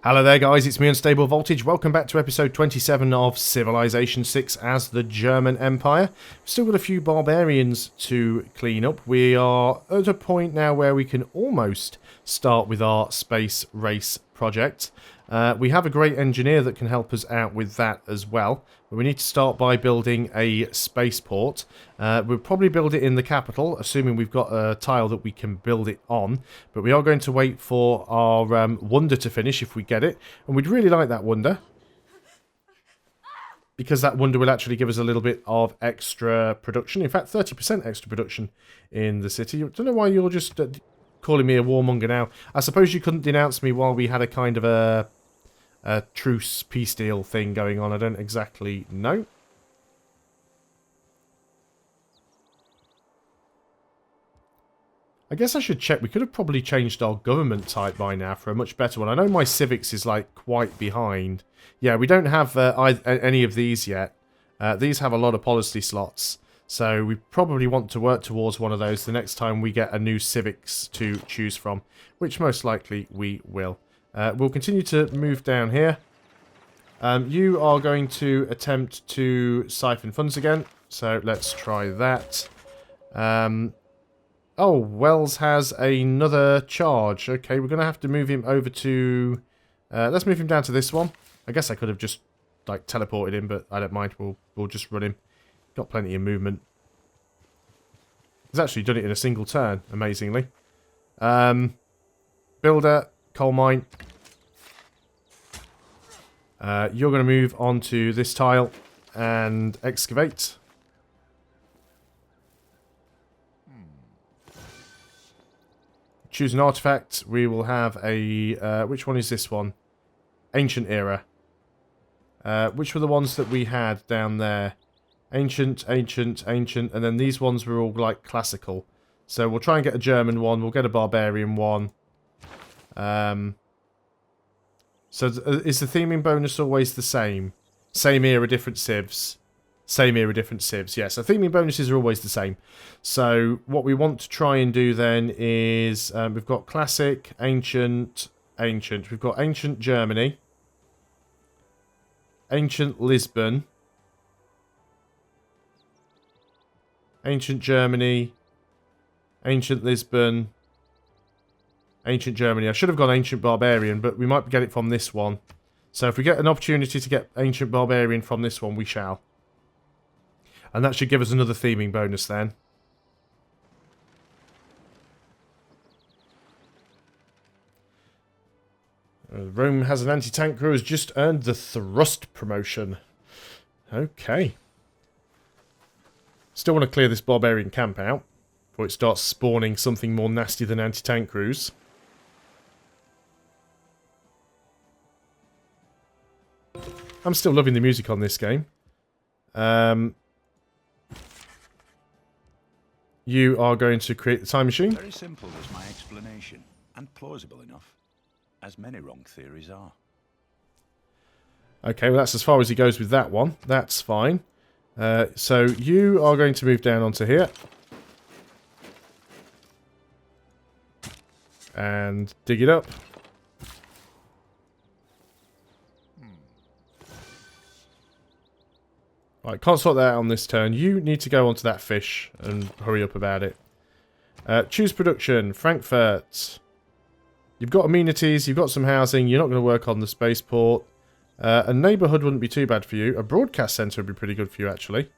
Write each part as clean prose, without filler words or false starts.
Hello there guys, it's me Unstable Voltage. Welcome back to episode 27 of Civilization 6 as the German Empire. We've still got a few barbarians to clean up. We are at a point now where we can almost start with our space race project. We have a great engineer that can help us out with that as well. But we need to start by building a spaceport. We'll probably build it in the capital, assuming we've got a tile that we can build it on. But we are going to wait for our wonder to finish if we get it. And we'd really like that wonder, because that wonder will actually give us a little bit of extra production. In fact, 30% extra production in the city. I don't know why you're just calling me a warmonger now. I suppose you couldn't denounce me while we had a kind of a truce peace deal thing going on. I don't exactly know. I guess I should check. We could have probably changed our government type by now for a much better one. I know my civics is like quite behind. Yeah, we don't have any of these yet. These have a lot of policy slots. So we probably want to work towards one of those the next time we get a new civics to choose from, which most likely we will. We'll continue to move down here. You are going to attempt to siphon funds again, so let's try that. Oh, Wells has another charge. Okay, we're going to have to move him over to... let's move him down to this one. I guess I could have just like teleported him, but I don't mind. We'll just run him. Got plenty of movement. He's actually done it in a single turn, amazingly. Builder, coal mine. You're going to move on to this tile and excavate. Choose an artifact. We will have a... which one is this one? Ancient era. Which were the ones that we had down there? Ancient, ancient, ancient, and then these ones were all like classical. So we'll try and get a German one. We'll get a barbarian one. So is the theming bonus always the same? Same era, different civs. Same era, different civs. Yeah, so theming bonuses are always the same. So what we want to try and do then is... we've got classic, ancient, ancient. We've got ancient Germany. Ancient Lisbon. Ancient Germany. Ancient Lisbon. Ancient Germany. I should have gone Ancient Barbarian, but we might get it from this one. So if we get an opportunity to get Ancient Barbarian from this one, we shall. And that should give us another theming bonus then. Rome has an anti-tank crew, has just earned the thrust promotion. Okay. Still want to clear this barbarian camp out before it starts spawning something more nasty than anti-tank crews. I'm still loving the music on this game. You are going to create the time machine. Very simple was my explanation, and plausible enough, as many wrong theories are. Okay, well that's as far as he goes with that one. That's fine. So you are going to move down onto here. And dig it up. Right, can't sort that out on this turn. You need to go onto that fish and hurry up about it. Choose production. Frankfurt. You've got amenities, you've got some housing, you're not going to work on the spaceport. A neighbourhood wouldn't be too bad for you. A broadcast centre would be pretty good for you, actually.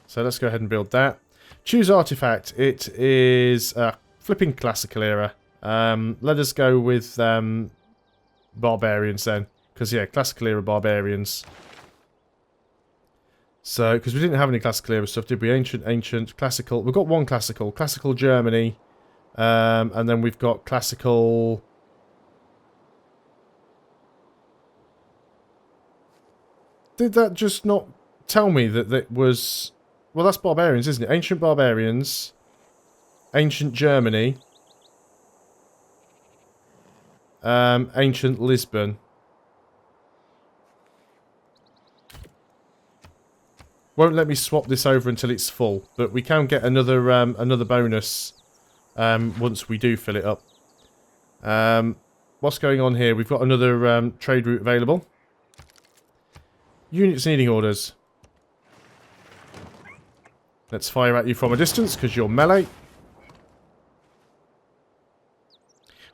So let's go ahead and build that. Choose artifact. It is flipping classical era. Let us go with barbarians then. Because, yeah, classical era barbarians. So, because we didn't have any classical era stuff, did we? Ancient, ancient, classical. We've got one classical. Classical Germany. And then we've got classical... Did that just not tell me that that was... Well, that's barbarians, isn't it? Ancient barbarians. Ancient Germany. Ancient Lisbon. Won't let me swap this over until it's full, but we can get another another bonus once we do fill it up. what's going on here? We've got another trade route available. Units needing orders. Let's fire at you from a distance because you're melee.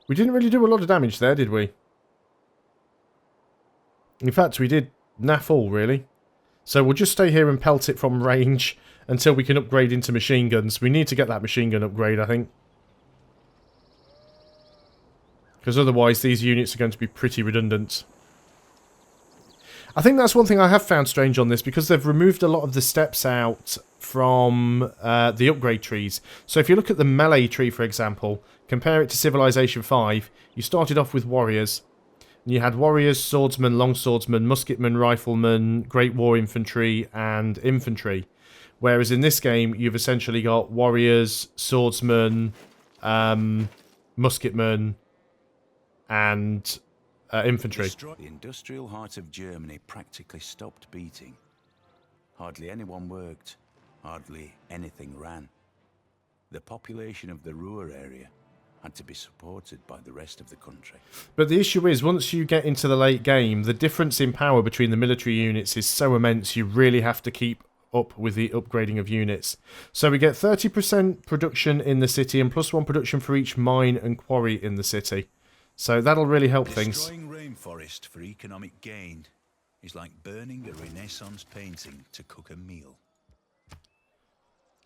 We didn't really do a lot of damage there, did we? In fact, we did naff all, really. So we'll just stay here and pelt it from range until we can upgrade into machine guns. We need to get that machine gun upgrade, I think. Because otherwise these units are going to be pretty redundant. I think that's one thing I have found strange on this, because they've removed a lot of the steps out from the upgrade trees. So if you look at the melee tree, for example, compare it to Civilization 5, you started off with warriors. And you had warriors, swordsmen, longswordsmen, musketmen, riflemen, great war infantry, and infantry. Whereas in this game, you've essentially got warriors, swordsmen, musketmen, and infantry. The industrial heart of Germany practically stopped beating. Hardly anyone worked. Hardly anything ran. The population of the Ruhr area had to be supported by the rest of the country. But the issue is, once you get into the late game, the difference in power between the military units is so immense, you really have to keep up with the upgrading of units. So we get 30% production in the city and +1 production for each mine and quarry in the city. So that'll really help things. Destroying rainforest for economic gain is like burning a Renaissance painting to cook a meal.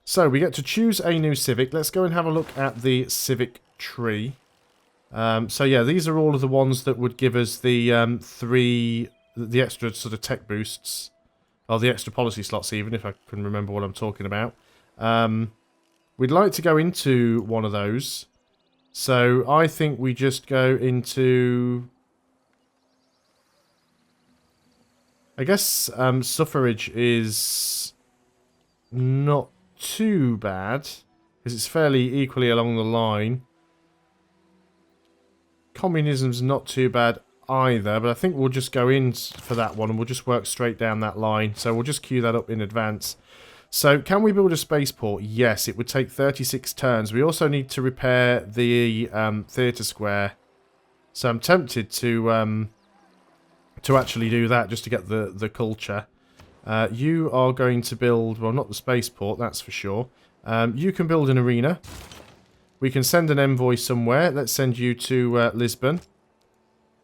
So we get to choose a new Civic. Let's go and have a look at the Civic tree. So yeah, these are all of the ones that would give us the the extra sort of tech boosts, or the extra policy slots, even if I can remember what I'm talking about. We'd like to go into one of those. So I think we just go into, I guess suffrage is not too bad, because it's fairly equally along the line. Communism's not too bad either, but I think we'll just go in for that one and we'll just work straight down that line. So we'll just queue that up in advance. So can we build a spaceport? Yes, it would take 36 turns. We also need to repair the theatre square. So I'm tempted to actually do that just to get the culture. You are going to build, well, not the spaceport, that's for sure. You can build an arena. We can send an envoy somewhere. Let's send you to Lisbon.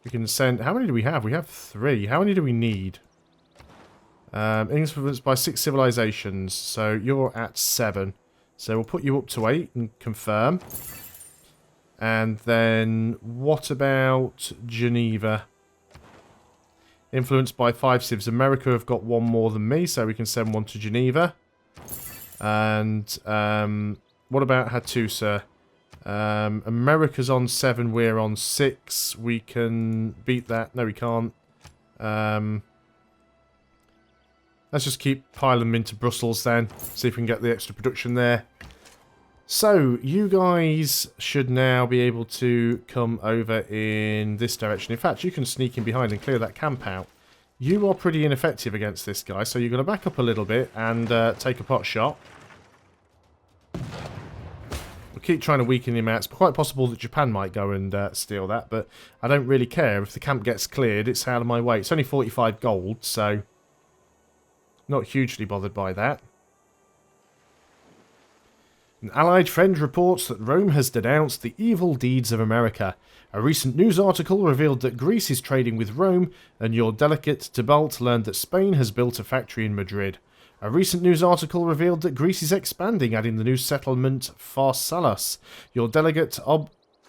We can send... How many do we have? We have 3. How many do we need? Influenced by 6 civilizations. So you're at 7. So we'll put you up to 8 and confirm. And then what about Geneva? Influenced by 5 civs. America have got 1 more than me, so we can send 1 to Geneva. And what about Hattusa? America's on 7, we're on 6. We can beat that. No, we can't. Let's just keep piling them into Brussels then. See if we can get the extra production there. So, you guys should now be able to come over in this direction. In fact, you can sneak in behind and clear that camp out. You are pretty ineffective against this guy, so you're going to back up a little bit and take a pot shot. We'll keep trying to weaken him out. It's quite possible that Japan might go and steal that, but I don't really care. If the camp gets cleared, it's out of my way. It's only 45 gold, so not hugely bothered by that. An allied friend reports that Rome has denounced the evil deeds of America. A recent news article revealed that Greece is trading with Rome, and your delegate Tybalt learned that Spain has built a factory in Madrid. A recent news article revealed that Greece is expanding, adding the new settlement Pharsalos. Your delegate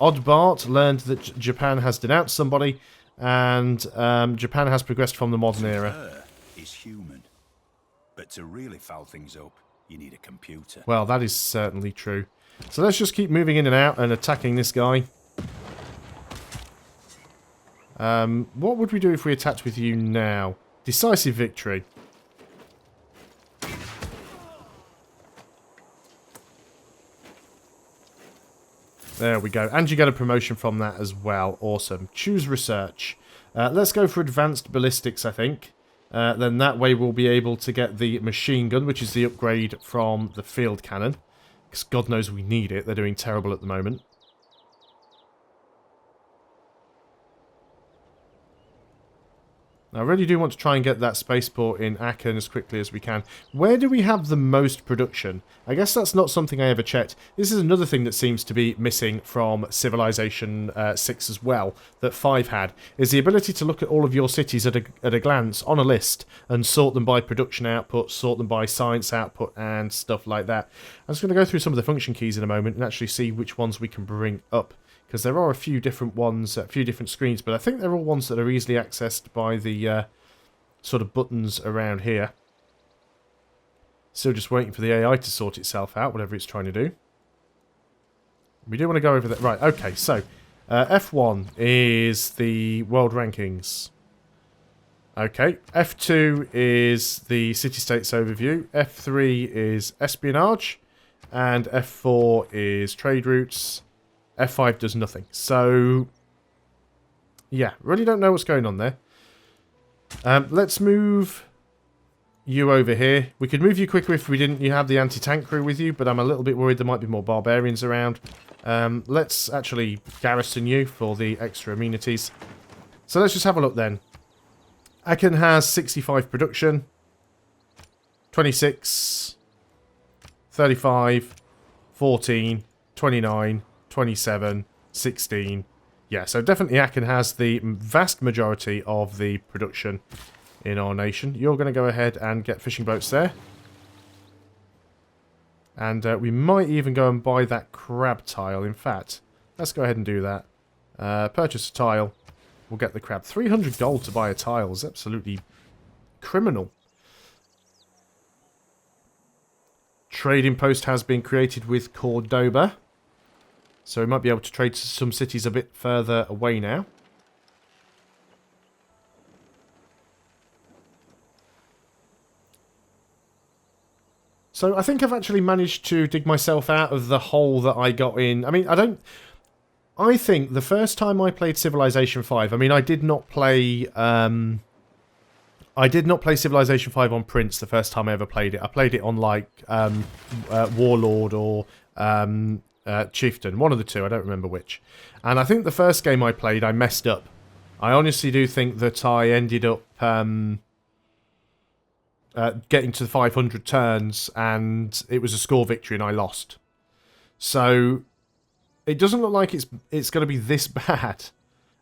Odbart learned that Japan has denounced somebody, and Japan has progressed from the modern era. Her is human, but to really foul things up, you need a computer. Well, that is certainly true. So let's just keep moving in and out and attacking this guy. What would we do if we attacked with you now? Decisive victory. There we go. And you get a promotion from that as well. Awesome. Choose research. Let's go for advanced ballistics, I think. Then that way we'll be able to get the machine gun, which is the upgrade from the field cannon. Because God knows we need it. They're doing terrible at the moment. I really do want to try and get that spaceport in Aachen as quickly as we can. Where do we have the most production? I guess that's not something I ever checked. This is another thing that seems to be missing from Civilization 6 as well, that 5 had, is the ability to look at all of your cities at a glance on a list and sort them by production output, sort them by science output and stuff like that. I'm just going to go through some of the function keys in a moment and actually see which ones we can bring up. Because there are a few different ones, a few different screens, but I think they're all ones that are easily accessed by the sort of buttons around here. Still just waiting for the AI to sort itself out, whatever it's trying to do. We do want to go over that. Right, okay, so F1 is the world rankings. Okay, F2 is the city-states overview, F3 is espionage, and F4 is trade routes. F5 does nothing. So, yeah, really don't know what's going on there. Let's move you over here. We could move you quicker if we didn't. You have the anti-tank crew with you, but I'm a little bit worried there might be more barbarians around. Let's actually garrison you for the extra amenities. So let's just have a look then. Aachen has 65 production, 26, 35, 14, 29, 27, 16. Yeah, so definitely Aachen has the vast majority of the production in our nation. You're going to go ahead and get fishing boats there. And we might even go and buy that crab tile. In fact, let's go ahead and do that. Purchase a tile. We'll get the crab. 300 gold to buy a tile is absolutely criminal. Trading post has been created with Cordoba. So we might be able to trade to some cities a bit further away now. So I think I've actually managed to dig myself out of the hole that I got in. I mean, I think the first time I played Civilization 5, I mean, I did not play Civilization 5 on Prince the first time I ever played it. I played it on, like, Warlord or Chieftain, one of the two, I don't remember which. And I think the first game I played, I messed up. I honestly do think that I ended up getting to the 500 turns, and it was a score victory, and I lost. So it doesn't look like it's going to be this bad.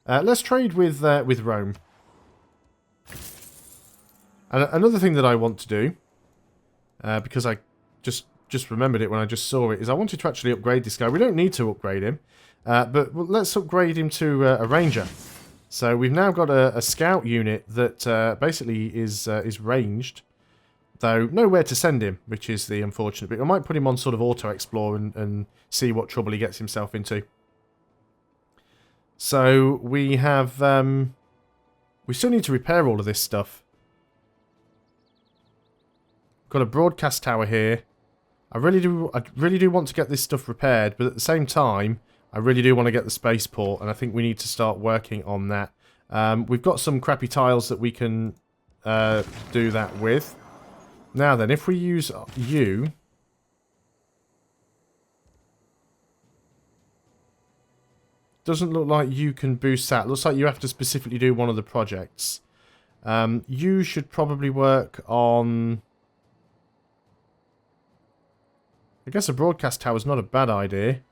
Let's trade with Rome. And another thing that I want to do, because I just remembered it when I just saw it, is I wanted to actually upgrade this guy. We don't need to upgrade him, but let's upgrade him to a ranger. So we've now got a scout unit that basically is ranged, though nowhere to send him, which is the unfortunate bit. I might put him on sort of auto-explore and see what trouble he gets himself into. So we have... we still need to repair all of this stuff. Got a broadcast tower here. I really do want to get this stuff repaired, but at the same time, I really do want to get the spaceport, and I think we need to start working on that. We've got some crappy tiles that we can do that with. Now then, if we use you... Doesn't look like you can boost that. Looks like you have to specifically do one of the projects. You should probably work on... I guess a broadcast tower is not a bad idea.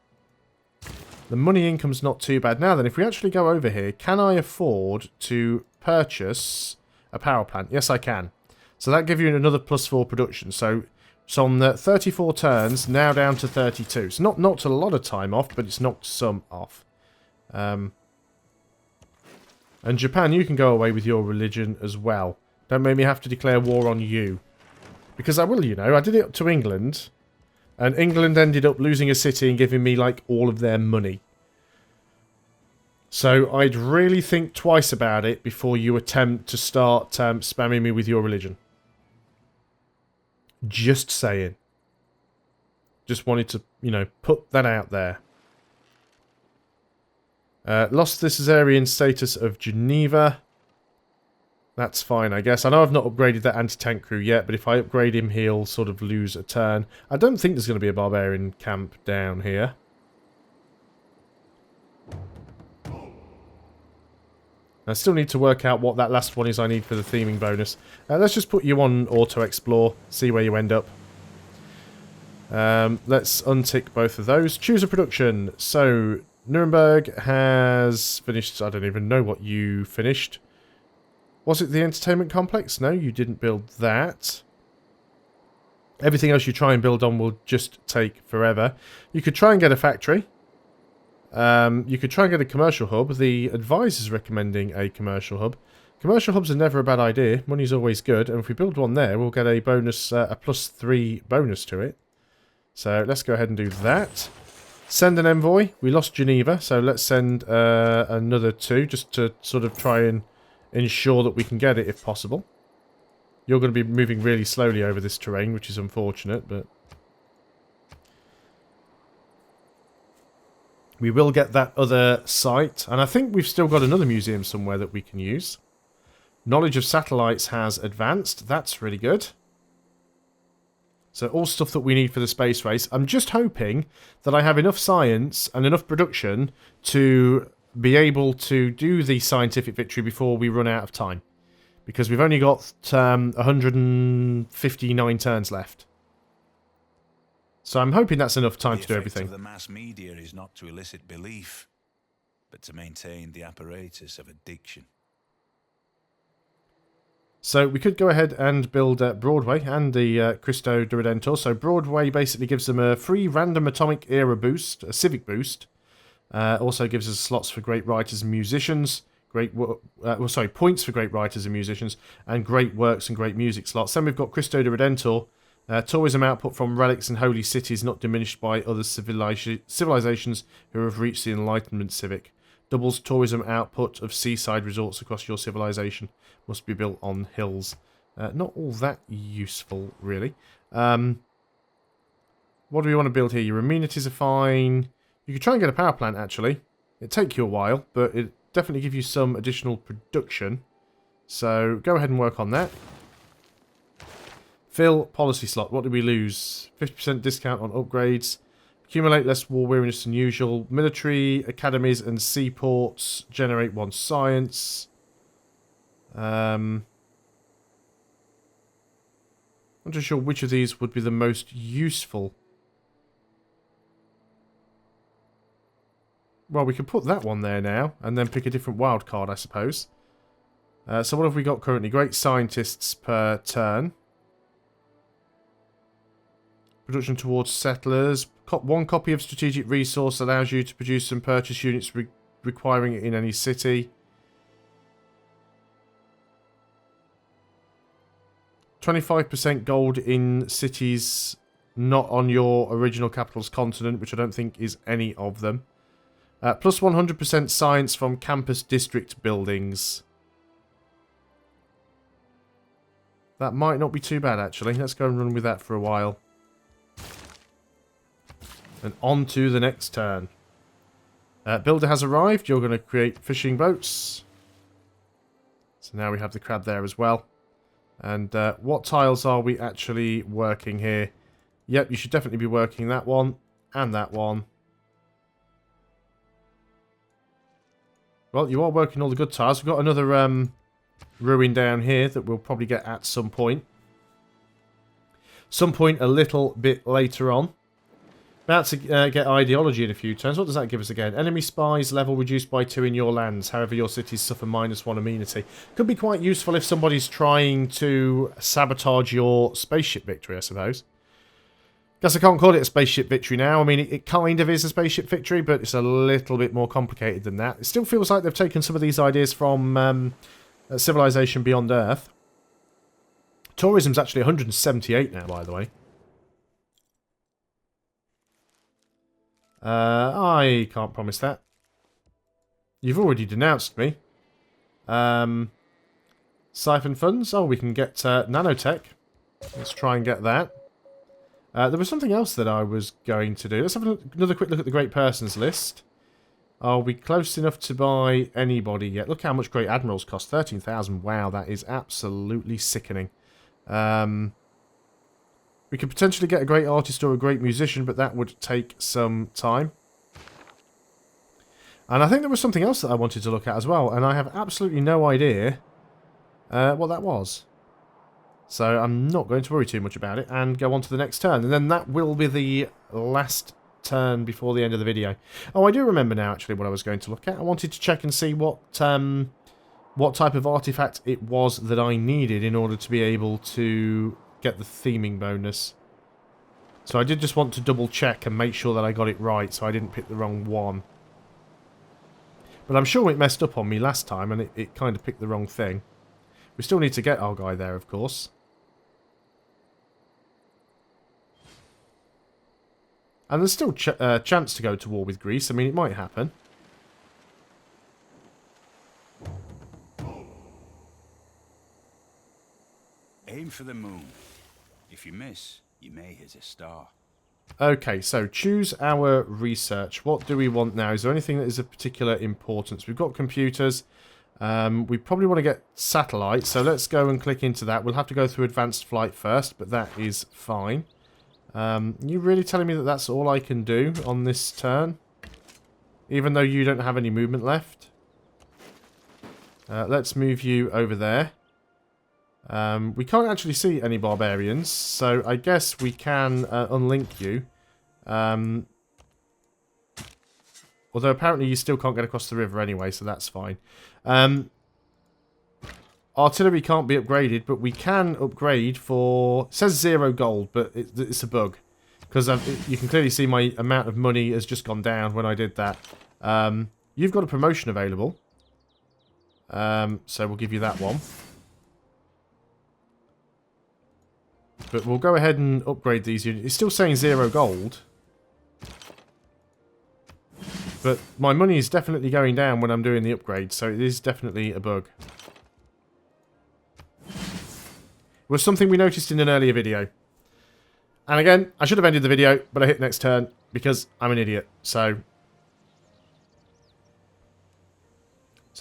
The money income's not too bad. Now then, if we actually go over here, can I afford to purchase a power plant? Yes, I can. So that gives you another +4 production. So on the 34 turns, now down to 32. So not knocked a lot of time off, but it's knocked some off. And Japan, you can go away with your religion as well. Don't make me have to declare war on you. Because I will, you know. I did it to England... And England ended up losing a city and giving me, like, all of their money. So I'd really think twice about it before you attempt to start spamming me with your religion. Just saying. Just wanted to, you know, put that out there. Lost the Caesarian status of Geneva. That's fine, I guess. I know I've not upgraded that anti-tank crew yet, but if I upgrade him, he'll sort of lose a turn. I don't think there's going to be a barbarian camp down here. I still need to work out what that last one is I need for the theming bonus. Let's just put you on auto-explore, see where you end up. Let's untick both of those. Choose a production. So, Nuremberg has finished... I don't even know what you finished. Was it the entertainment complex? No, you didn't build that. Everything else you try and build on will just take forever. You could try and get a factory. You could try and get a commercial hub. The advisor's recommending a commercial hub. Commercial hubs are never a bad idea. Money's always good. And if we build one there, we'll get a bonus, a +3 bonus to it. So let's go ahead and do that. Send an envoy. We lost Geneva, so let's send another 2 just to sort of try and ensure that we can get it if possible. You're going to be moving really slowly over this terrain, which is unfortunate, but... we will get that other site, and I think we've still got another museum somewhere that we can use. Knowledge of satellites has advanced. That's really good. So all stuff that we need for the space race. I'm just hoping that I have enough science and enough production to be able to do the scientific victory before we run out of time. Because we've only got 159 turns left. So I'm hoping that's enough time to do everything. The mass media is not to elicit belief, but to maintain the apparatus of addiction. So we could go ahead and build Broadway and the Cristo de Redentor. So Broadway basically gives them a free random atomic era boost, a civic boost. Also gives us slots for great writers and musicians. Points for great writers and musicians, and great works and great music slots. Then we've got Cristo de Redentor. Tourism output from relics and holy cities not diminished by other civilizations who have reached the Enlightenment Civic. Doubles tourism output of seaside resorts across your civilization. Must be built on hills. Not all that useful, really. What do we want to build here? Your amenities are fine. You could try and get a power plant, actually. It'd take you a while, but it definitely give you some additional production. So go ahead and work on that. Fill policy slot. What did we lose? 50% discount on upgrades. Accumulate less war weariness than usual. Military academies and seaports generate 1 science. I'm not sure which of these would be the most useful. Well, we could put that one there now, and then pick a different wild card, I suppose. So what have we got currently? Great scientists per turn. Production towards settlers. 1 copy of strategic resource allows you to produce and purchase units requiring it in any city. 25% gold in cities not on your original capital's continent, which I don't think is any of them. Plus 100% science from campus district buildings. That might not be too bad, actually. Let's go and run with that for a while. And on to the next turn. Builder has arrived. You're going to create fishing boats. So now we have the crab there as well. And what tiles are we actually working here? Yep, you should definitely be working that one and that one. Well, you are working all the good tiles. We've got another ruin down here that we'll probably get at some point. Some point a little bit later on. About to get ideology in a few turns. What does that give us again? Enemy spies level reduced by 2 in your lands. However, your cities suffer -1 amenity. Could be quite useful if somebody's trying to sabotage your spaceship victory, I suppose. Guess I can't call it a spaceship victory now. I mean, it kind of is a spaceship victory, but it's a little bit more complicated than that. It still feels like they've taken some of these ideas from Civilization Beyond Earth. Tourism's actually 178 now, by the way. I can't promise that. You've already denounced me. Siphon funds. Oh, we can get nanotech. Let's try and get that. There was something else that I was going to do. Let's have another quick look at the great persons list. Are we close enough to buy anybody yet? Look how much great admirals cost. 13,000. Wow, that is absolutely sickening. We could potentially get a great artist or a great musician, but that would take some time. And I think there was something else that I wanted to look at as well, and I have absolutely no idea what that was. So I'm not going to worry too much about it and go on to the next turn. And then that will be the last turn before the end of the video. Oh, I do remember now actually what I was going to look at. I wanted to check and see what type of artifact it was that I needed in order to be able to get the theming bonus. So I did just want to double check and make sure that I got it right so I didn't pick the wrong one. But I'm sure it messed up on me last time and it kind of picked the wrong thing. We still need to get our guy there, of course. And there's still chance to go to war with Greece. I mean, it might happen. Aim for the moon. If you miss, you may hit a star. Okay, so choose our research. What do we want now? Is there anything that is of particular importance? We've got computers. We probably want to get satellites, so let's go and click into that. We'll have to go through advanced flight first, but that is fine. You really telling me that that's all I can do on this turn? Even though you don't have any movement left? Let's move you over there. We can't actually see any barbarians, so I guess we can unlink you. Although apparently you still can't get across the river anyway, so that's fine. Artillery can't be upgraded, but we can upgrade for... It says 0 gold, but it's a bug. Because you can clearly see my amount of money has just gone down when I did that. You've got a promotion available. So we'll give you that one. But we'll go ahead and upgrade these units. It's still saying 0 gold. But my money is definitely going down when I'm doing the upgrade, so it is definitely a bug. It was something we noticed in an earlier video. And again, I should have ended the video, but I hit next turn because I'm an idiot. So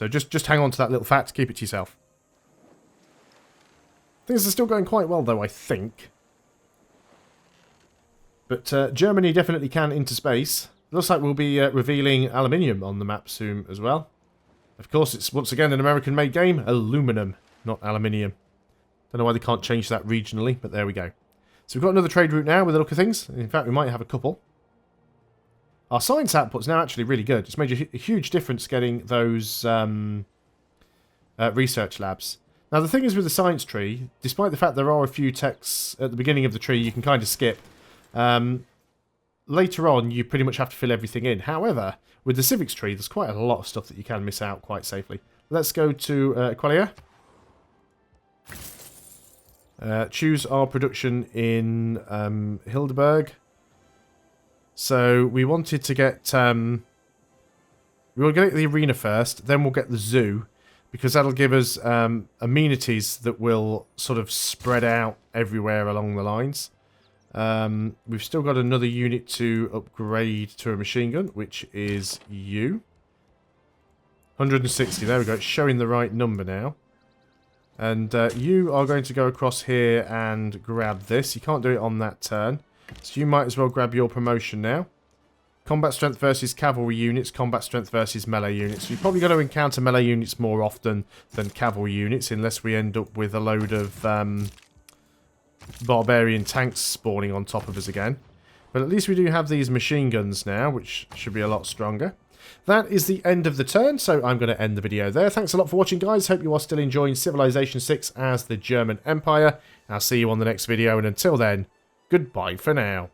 just hang on to that little fact, keep it to yourself. Things are still going quite well though, I think. But Germany definitely can into space. Looks like we'll be revealing aluminium on the map soon as well. Of course, it's once again an American-made game. Aluminum, not aluminium. Don't know why they can't change that regionally, but there we go. So we've got another trade route now with the look of things. In fact, we might have a couple. Our science output's now actually really good. It's made a huge difference getting those research labs. Now, the thing is with the science tree, despite the fact there are a few texts at the beginning of the tree you can kind of skip, later on, you pretty much have to fill everything in. However, with the Civics tree, there's quite a lot of stuff that you can miss out quite safely. Let's go to Quelia. Choose our production in Hildeberg. So we wanted to get... we'll get the arena first, then we'll get the zoo, because that'll give us amenities that will sort of spread out everywhere along the lines. We've still got another unit to upgrade to a machine gun, which is you. 160, there we go, it's showing the right number now. And you are going to go across here and grab this. You can't do it on that turn, so you might as well grab your promotion now. Combat strength versus cavalry units, combat strength versus melee units. So you're probably going to encounter melee units more often than cavalry units, unless we end up with a load of barbarian tanks spawning on top of us again. But at least we do have these machine guns now, which should be a lot stronger. That is the end of the turn, so I'm going to end the video there. Thanks a lot for watching, guys. Hope you are still enjoying Civilization 6 as the German Empire. I'll see you on the next video, and until then, goodbye for now.